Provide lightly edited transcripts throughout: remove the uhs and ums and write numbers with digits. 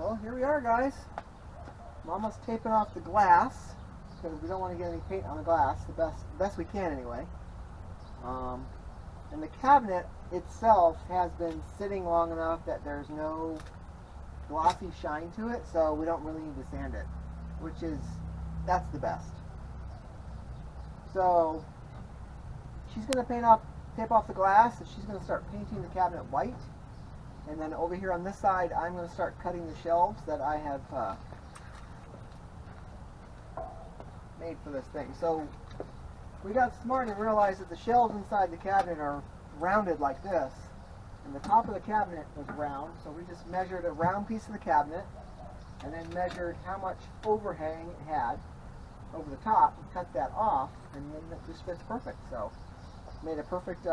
Well, here we are, guys. I'm almost taping off the glass because we don't want to get any paint on the glass. The best we can, anyway. And the cabinet itself has been sitting long enough that there's no glossy shine to it, so we don't really need to sand it, that's the best. So she's going to tape off the glass, and she's going to start painting the cabinet white. And then over here on this side, I'm going to start cutting the shelves that I have made for this thing. So we got smart and realized that the shelves inside the cabinet are rounded like this, and the top of the cabinet was round. So we just measured a round piece of the cabinet, and then measured how much overhang it had over the top, and cut that off, and then it just fits perfect. So made a perfect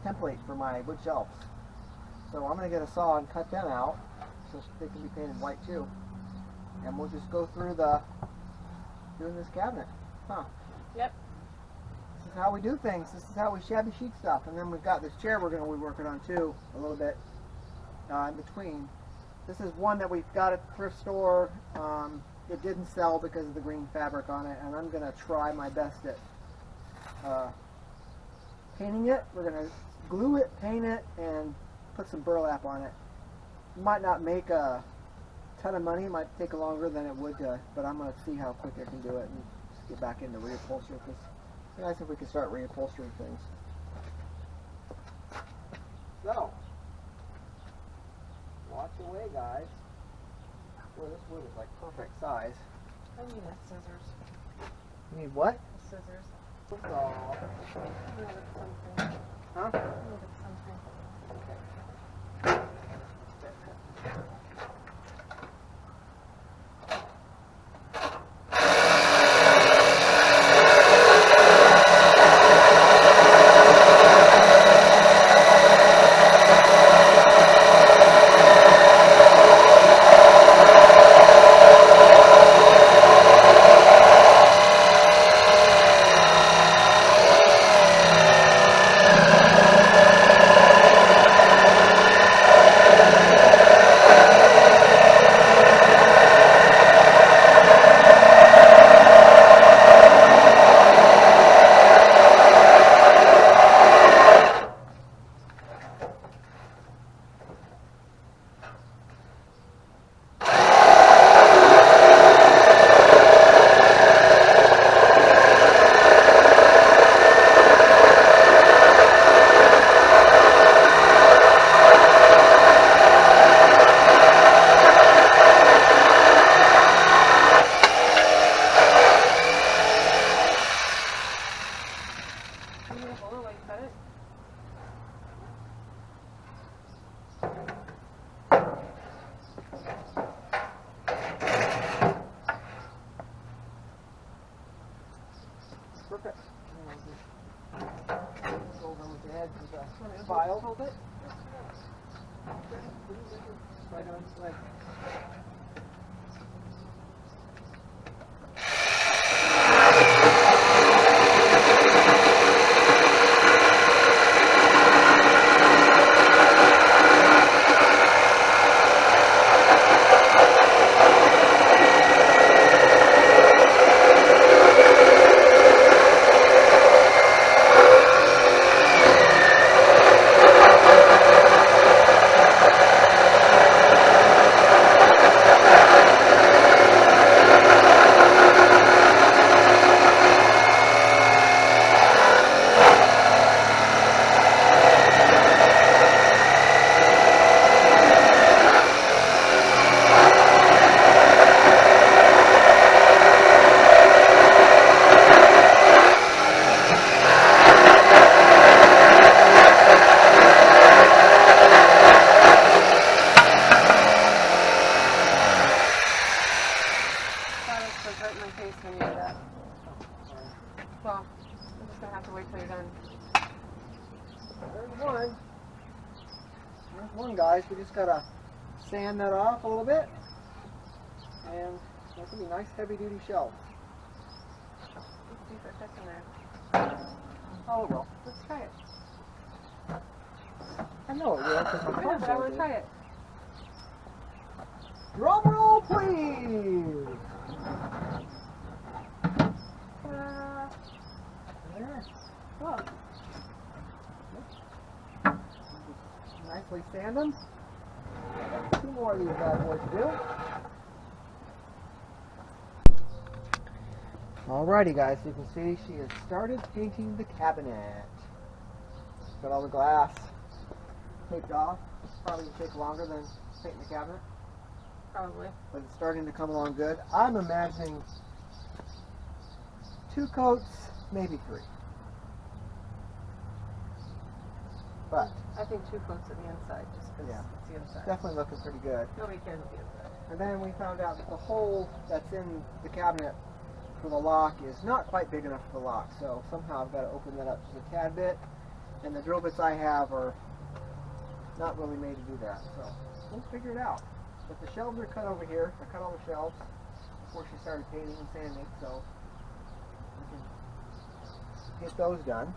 template for my wood shelves. So I'm going to get a saw and cut them out so they can be painted white too. And we'll just go through doing this cabinet. Huh? Yep. This is how we do things. This is how we shabby chic stuff. And then we've got this chair we're going to be working on too a little bit in between. This is one that we've got at the thrift store. It didn't sell because of the green fabric on it, and I'm going to try my best at painting it. We're going to glue it, paint it, and put some burlap on it. Might not make a ton of money. It might take longer than it would, but I'm going to see how quick I can do it and just get back into reupholstery, because it'd be nice if we could start reupholstering things. So, watch away, guys. Boy, this wood is like perfect size. I need a scissors. You need what? Scissors. Oh. I need something. Huh? I need something. Okay. Perfect. Go over with the edge of the file. Hold it. Right on its leg. Well, I'm just going to have to wait till you're done. There's one. There's one, guys. We just got to sand that off a little bit. And that's going to be nice heavy-duty shelves. Let's see if it fits in there. Oh, it will. Let's try it. I know it will, because my I know, cards but I are want to good. try it. Drum roll, please. There. Oh, Nicely sand them. Two more of these bad boys to do. Alrighty guys, you can see she has started painting the cabinet. Got all the glass taped off. Probably will take longer than painting the cabinet, probably. but it's starting to come along good. I'm imagining 2 coats, maybe 3. But I think 2 coats of the inside, just because Yeah. it's the inside. definitely looking pretty good. Nobody cares about the inside. And then we found out that the hole that's in the cabinet for the lock is not quite big enough for the lock, so somehow I've got to open that up just a tad bit, and the drill bits I have are not really made to do that, so we'll figure it out. But the shelves are cut over here. I cut all the shelves before she started painting and sanding, so we can get those done.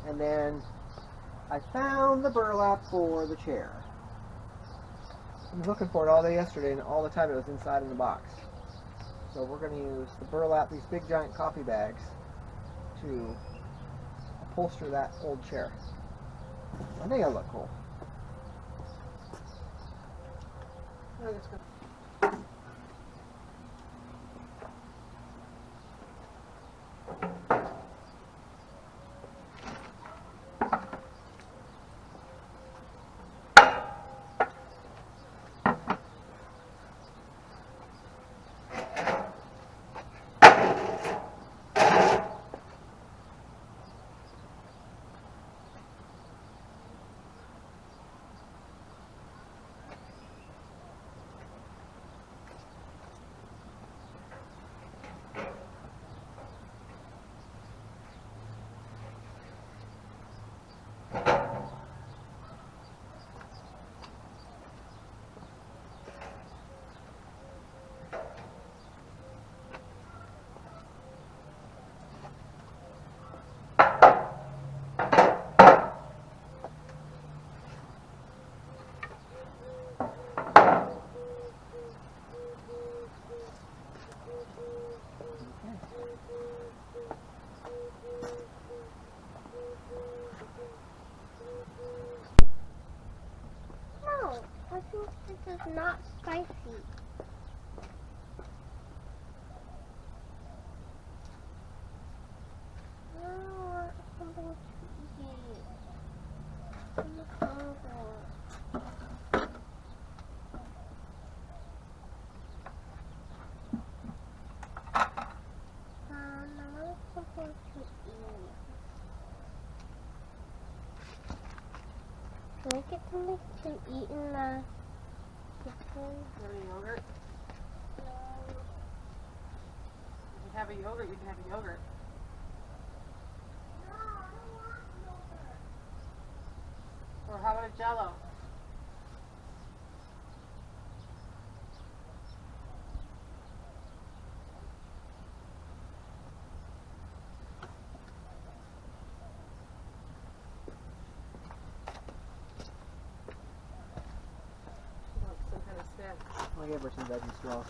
And then I found the burlap for the chair. I was looking for it all day yesterday, and all the time it was inside in the box. So we're going to use the burlap, these big giant coffee bags, to upholster that old chair. I think it'll look cool. I think it's good. No, I think this is not spicy. I want something to eat. I'm hungry. I want something to eat. Can I get something to eat in the kitchen? Have a yogurt? You can have a yogurt, you can have a yogurt. No, I don't want yogurt. Or how about a Jell-O? She wants some kind of snack. I'll give her some veggie straws.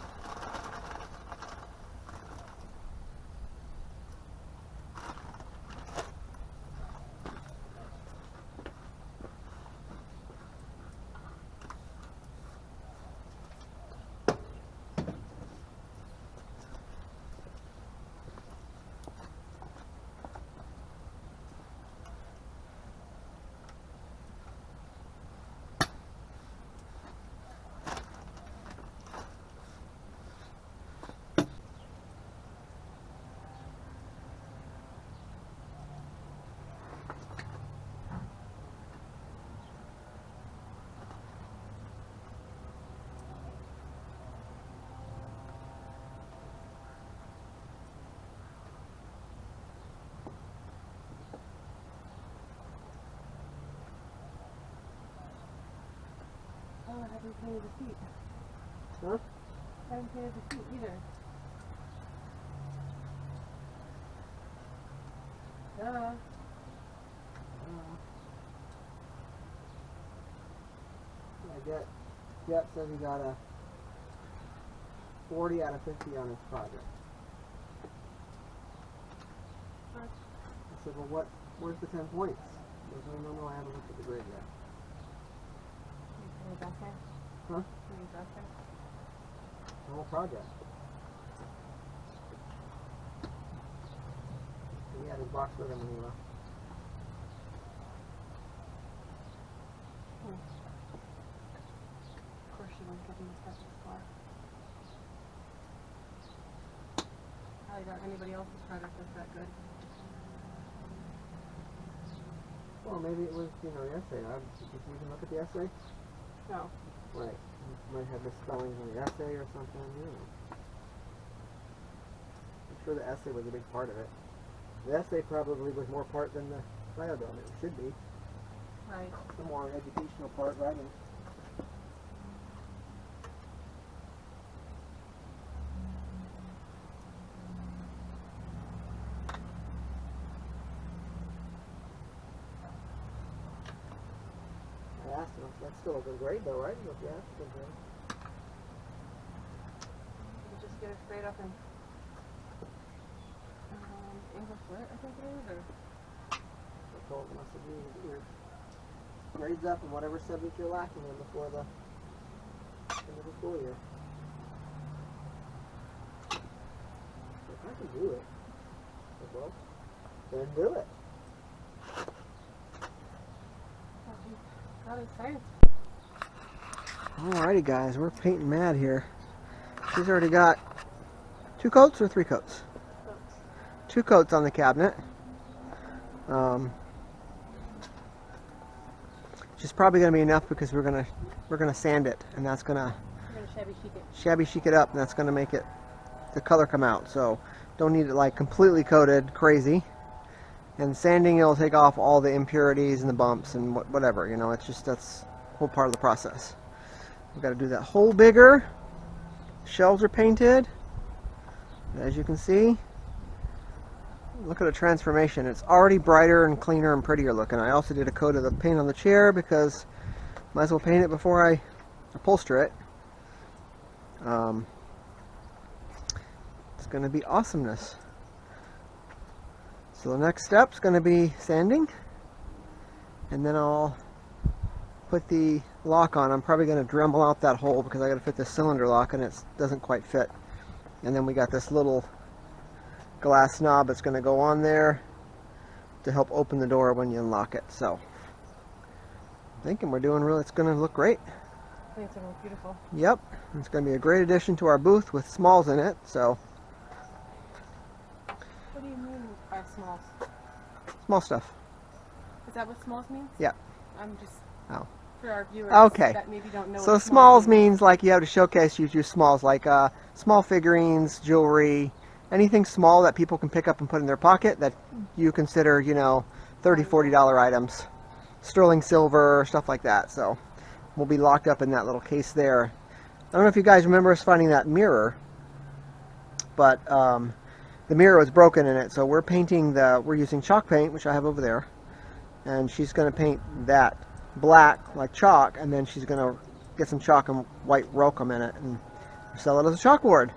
Oh, I haven't painted the feet. Huh? I haven't painted the feet either. Duh. Jet says he got a 40 out of 50 on this project. What? I said, well, where's the 10 points? He goes, no, I haven't looked at the grade yet. Can you back there? Huh? Can you back there? The whole project. He had his box with him when he left. Of course you wouldn't give him a special score. I doubt anybody else's product is that good. Well, maybe it was, the essay. Did you even look at the essay? No. Right. You might have misspellings in the essay or something, I'm sure the essay was a big part of it. The essay probably was more part than the biodome. It should be. Right. The more educational part, right? I asked him, that's still a good grade though, right? He goes, yeah, that's a good grade. You just get it straight up in English Lit, I think it is, or I told him, I said, you get your grades up in whatever subject you're lacking in before the end of the school year. If I can do it, I said, well, then do it. that is science. Alrighty guys, we're painting mad here. She's already got 2 coats or 3 coats? 2 coats on the cabinet. Which is probably going to be enough because we're gonna sand it, and that's gonna We're gonna shabby chic it. shabby chic it up, and that's gonna make the color come out. So don't need it like completely coated crazy. And sanding, it'll take off all the impurities and the bumps and whatever. It's just that's a whole part of the process. We've got to do that hole bigger. Shelves are painted, as you can see. Look at the transformation. It's already brighter and cleaner and prettier looking. I also did a coat of the paint on the chair because might as well paint it before I upholster it. It's going to be awesomeness. So the next step is going to be sanding, and then I'll put the lock on. I'm probably going to Dremel out that hole because I got to fit the cylinder lock and it doesn't quite fit. And then we got this little glass knob that's going to go on there to help open the door when you unlock it. So I'm thinking we're doing really, it's going to look great. I think it's gonna look beautiful. Yep, it's going to be a great addition to our booth with smalls in it. So What do you mean by smalls? small stuff. Is that what smalls means? Yeah. I'm just Oh. for our viewers Okay. that maybe don't know. So what smalls means like you have to showcase, you use smalls like small figurines, jewelry, anything small that people can pick up and put in their pocket that you consider, $30, $40 items. Sterling silver, stuff like that. So we'll be locked up in that little case there. I don't know if you guys remember us finding that mirror, but the mirror was broken in it, so we're using chalk paint, which I have over there, and she's going to paint that black like chalk, and then she's going to get some chalk and white Rokum in it and sell it as a chalkboard.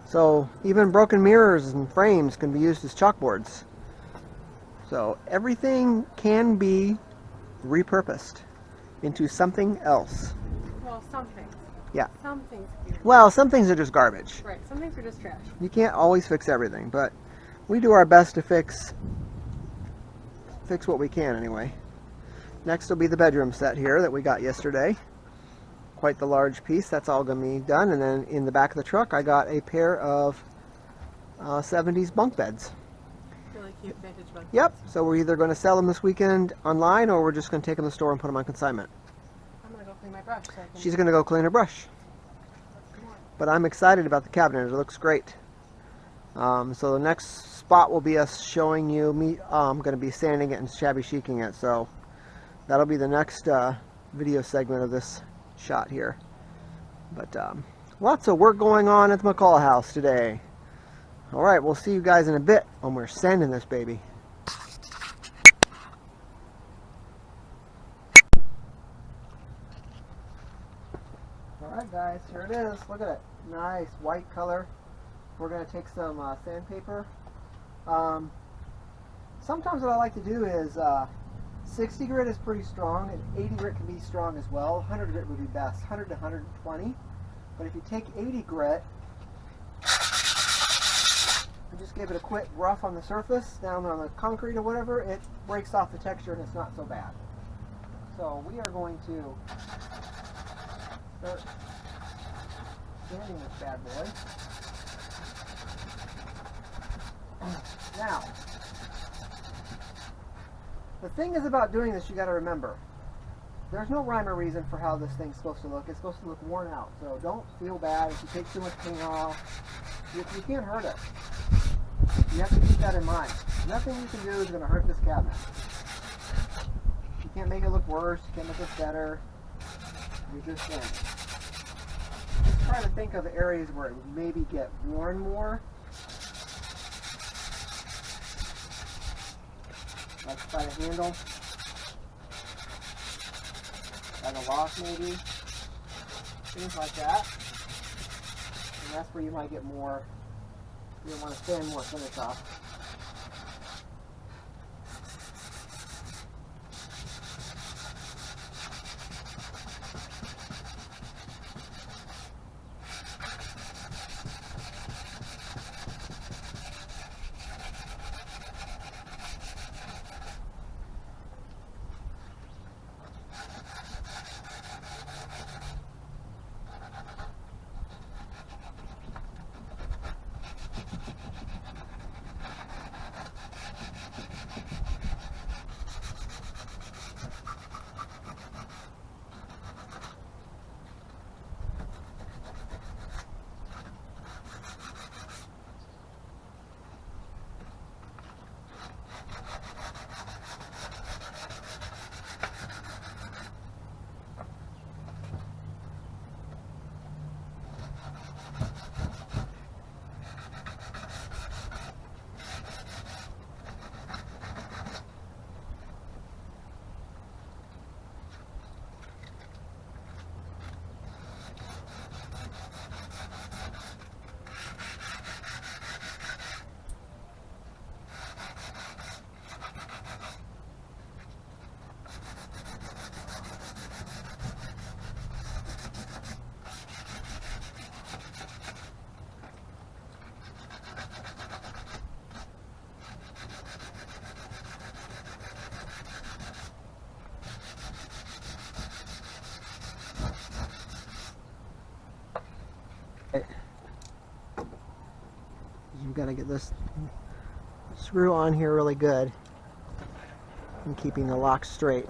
So even broken mirrors and frames can be used as chalkboards. So everything can be repurposed into something else. Well, some things. Yeah. Some things. Can be Well, some things are just garbage. right. Some things are just trash. You can't always fix everything, but we do our best to fix what we can anyway. Next will be the bedroom set here that we got yesterday. Quite the large piece. That's all going to be done. And then in the back of the truck, I got a pair of 70s bunk beds. Really cute vintage bunk. Yep. So we're either going to sell them this weekend online, or we're just going to take them to the store and put them on consignment. I'm gonna go clean my brush. So I can She's going to go clean her brush. But I'm excited about the cabinet. It looks great. So the next spot will be us showing you me. I'm going to be sanding it and shabby chiking it. So that'll be the next video segment of this shot here. But lots of work going on at the McCall house today. All right, we'll see you guys in a bit when we're sanding this baby. Alright guys, here it is. Look at it. Nice white color. We're going to take some sandpaper. Sometimes what I like to do is 60 grit is pretty strong, and 80 grit can be strong as well. 100 grit would be best, 100 to 120. But if you take 80 grit and just give it a quick rough on the surface, down on the concrete or whatever, it breaks off the texture and it's not so bad. So we are going to start sanding this bad boy. Now, the thing is about doing this, you got to remember, there's no rhyme or reason for how this thing's supposed to look. It's supposed to look worn out. So don't feel bad if you take too much paint off. You can't hurt it. You have to keep that in mind. Nothing you can do is going to hurt this cabinet. You can't make it look worse. You can't make it better. You're just in. Just try to think of areas where it would maybe get worn more. Like by the handle, by the lock maybe, things like that. And that's where you might get more, you want to sand more finish off. You've got to get this screw on here really good and keeping the lock straight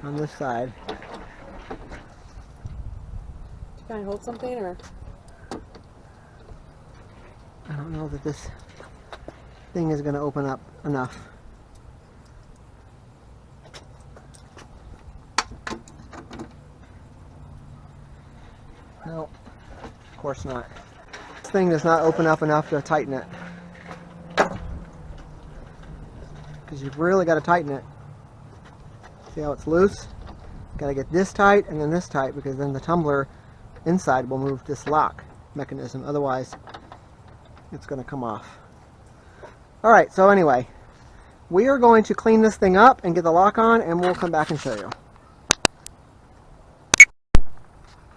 on this side. Can I hold something or? I don't know that this thing is going to open up enough. No, of course not. This thing does not open up enough to tighten it. Because you've really got to tighten it. See how it's loose? Got to get this tight and then this tight, because then the tumbler inside will move this lock mechanism. Otherwise, it's going to come off. Alright, so anyway, we are going to clean this thing up and get the lock on, and we'll come back and show you.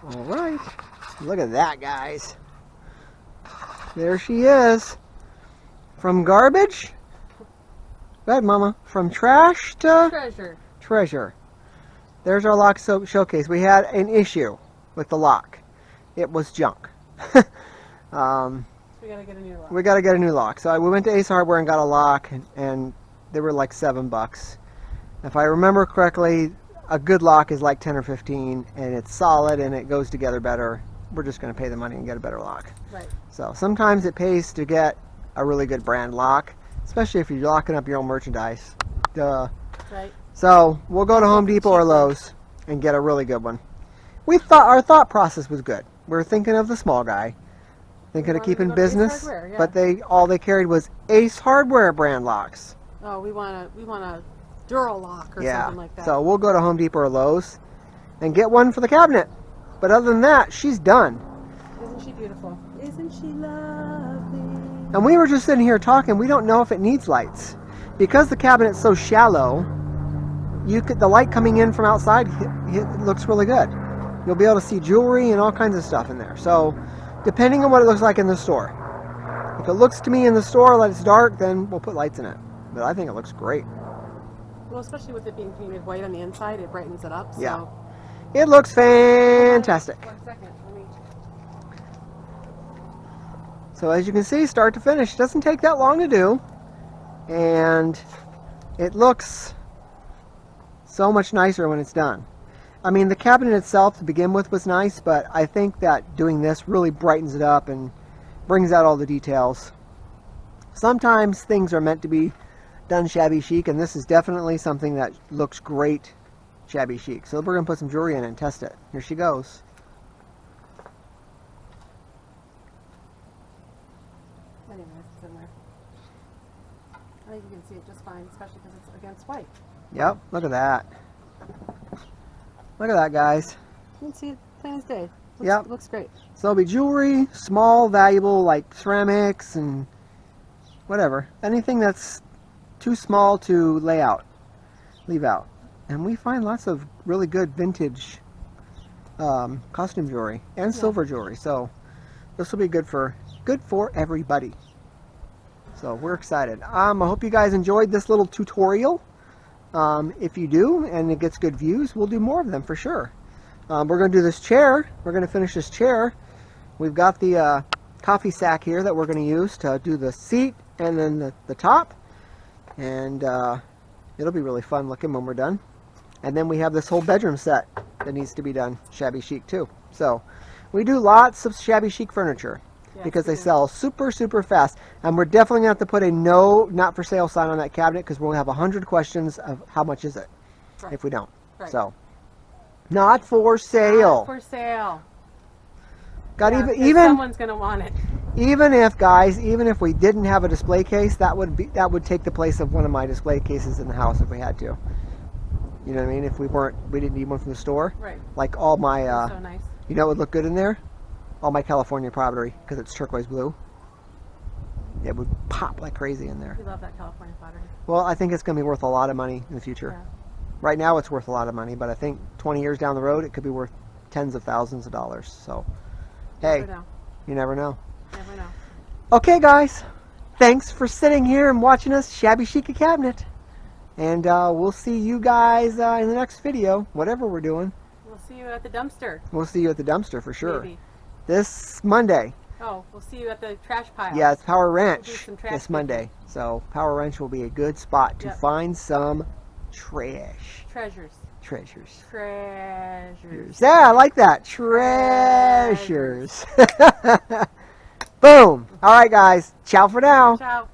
Alright, look at that, guys. There she is. From garbage? Go ahead, Mama. From trash to Treasure. treasure. There's our lock showcase. We had an issue with the lock. It was junk. We gotta get a new lock. We got to get a new lock. So we went to Ace Hardware and got a lock, and they were like $7. If I remember correctly, a good lock is like 10 or 15, and it's solid and it goes together better. We're just going to pay the money and get a better lock. Right. So sometimes it pays to get a really good brand lock, especially if you're locking up your own merchandise. Duh. Right. So we'll go to Home Depot or Lowe's and get a really good one. We thought our thought process was good. We're thinking of the small guy, thinking of wanted to keeping go to Ace business, Hardware, yeah. but all they carried was Ace Hardware brand locks. Oh, we want a Duro lock or Yeah. something like that. So we'll go to Home Depot or Lowe's and get one for the cabinet. But other than that, she's done. Isn't she beautiful? Isn't she lovely? And we were just sitting here talking. We don't know if it needs lights. Because the cabinet's so shallow, the light coming in from outside it looks really good. You'll be able to see jewelry and all kinds of stuff in there. So, depending on what it looks like in the store. If it looks to me in the store like it's dark, then we'll put lights in it. But I think it looks great. Well, especially with it being painted white on the inside, it brightens it up. So. Yeah. It looks fantastic. 1 second. Let me... So as you can see, start to finish, it doesn't take that long to do. And it looks so much nicer when it's done. I mean, the cabinet itself to begin with was nice, but I think that doing this really brightens it up and brings out all the details. Sometimes things are meant to be done shabby chic, and this is definitely something that looks great shabby chic. So we're going to put some jewelry in it and test it. Here she goes. Anyways, it's in there. I think you can see it just fine, especially because it's against white. Yep, look at that. Look at that, guys. You can see it plain as day. Yep. Looks great. So it'll be jewelry, small, valuable, like ceramics and whatever. Anything that's too small to leave out. And we find lots of really good vintage costume jewelry and silver jewelry. So this will be good for everybody. So we're excited. I hope you guys enjoyed this little tutorial. If you do, and it gets good views, we'll do more of them for sure. We're going to do this chair. We're going to finish this chair. We've got the coffee sack here that we're going to use to do the seat and then the top. And it'll be really fun looking when we're done. And then we have this whole bedroom set that needs to be done shabby chic too. So we do lots of shabby chic furniture. Yes, because they sell super fast, and we're definitely going to have to put a no, not for sale sign on that cabinet because we'll have 100 questions of how much is it if we don't. So not for sale. Not for sale. Got even someone's going to want it. Even if we didn't have a display case, that would take the place of one of my display cases in the house if we had to. You know what I mean? If we didn't need one from the store. Right. Like all my so nice. You know what would look good in there? All my California pottery, because it's turquoise blue. It would pop like crazy in there. We love that California pottery. Well, I think it's going to be worth a lot of money in the future. Yeah. Right now it's worth a lot of money, but I think 20 years down the road it could be worth tens of thousands of dollars. So, hey, you never know. Never know. Okay, guys. Thanks for sitting here and watching us shabby chic a cabinet. And we'll see you guys in the next video, whatever we're doing. We'll see you at the dumpster. We'll see you at the dumpster for sure. Maybe. This Monday. Oh, we'll see you at the trash pile. Yeah, it's Power Wrench this Monday. So Power Wrench will be a good spot to find some trash. Treasures. Yeah, I like that. Treasures. Boom. All right, guys. Ciao for now. Ciao.